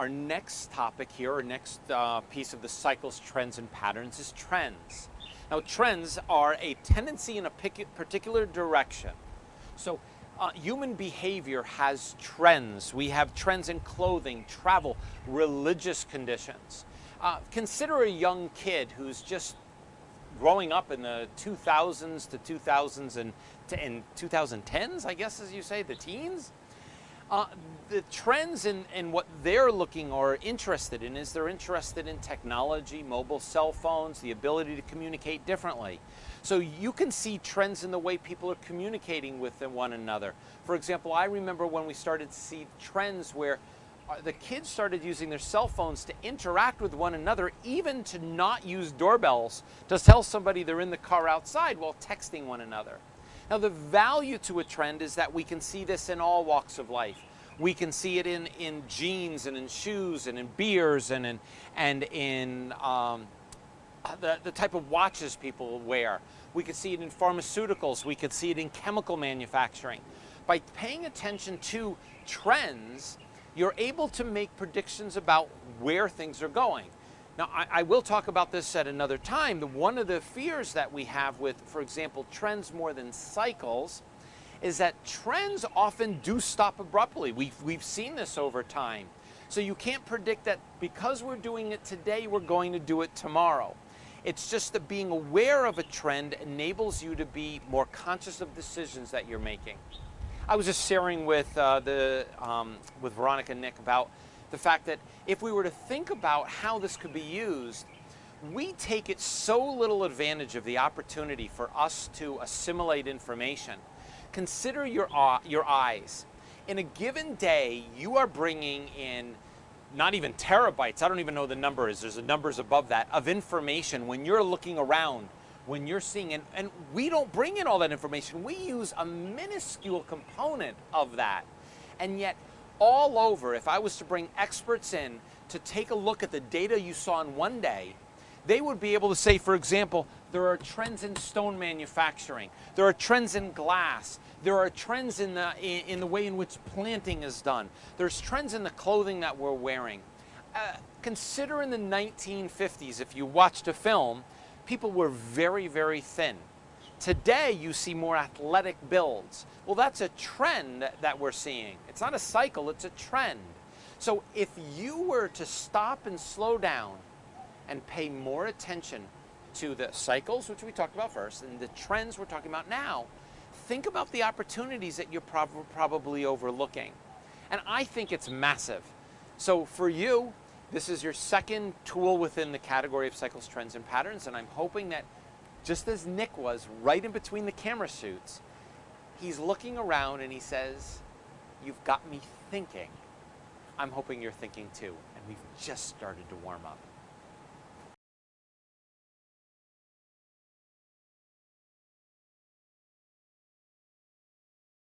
our next topic here, our next piece of the cycles, trends, and patterns is trends. Now, trends are a tendency in a particular direction. So human behavior has trends. We have trends in clothing, travel, religious conditions. Consider a young kid who's just growing up in the 2000s to 2000s and 2010s, I guess, as you say, the teens. The trends in what they're looking or interested in is they're interested in technology, mobile cell phones, the ability to communicate differently. So you can see trends in the way people are communicating with one another. For example, I remember when we started to see trends where the kids started using their cell phones to interact with one another, even to not use doorbells, to tell somebody they're in the car outside while texting one another. Now, the value to a trend is that we can see this in all walks of life. We can see it in jeans and in shoes and in beers and in the type of watches people wear. We could see it in pharmaceuticals. We could see it in chemical manufacturing. By paying attention to trends, you're able to make predictions about where things are going. Now, I will talk about this at another time. One of the fears that we have with, for example, trends more than cycles, is that trends often do stop abruptly. We've seen this over time. So you can't predict that because we're doing it today, we're going to do it tomorrow. It's just that being aware of a trend enables you to be more conscious of decisions that you're making. I was just sharing with Veronica and Nick about the fact that if we were to think about how this could be used, we take it so little advantage of the opportunity for us to assimilate information. Consider your eyes. In a given day, you are bringing in not even terabytes, I don't even know the number is, there's numbers above that, of information when you're looking around, when you're seeing, and we don't bring in all that information. We use a minuscule component of that. And yet, all over, if I was to bring experts in to take a look at the data you saw in one day, they would be able to say, for example, there are trends in stone manufacturing, there are trends in glass, there are trends in the way in which planting is done, there's trends in the clothing that we're wearing. Consider in the 1950s, if you watched a film, people were very, very thin. Today, you see more athletic builds. Well, that's a trend that we're seeing. It's not a cycle, it's a trend. So if you were to stop and slow down and pay more attention to the cycles, which we talked about first, and the trends we're talking about now, think about the opportunities that you're probably overlooking. And I think it's massive. So for you, this is your second tool within the category of cycles, trends, and patterns, and I'm hoping that just as Nick was right in between the camera shoots, he's looking around and he says, "You've got me thinking." I'm hoping you're thinking too, and we've just started to warm up.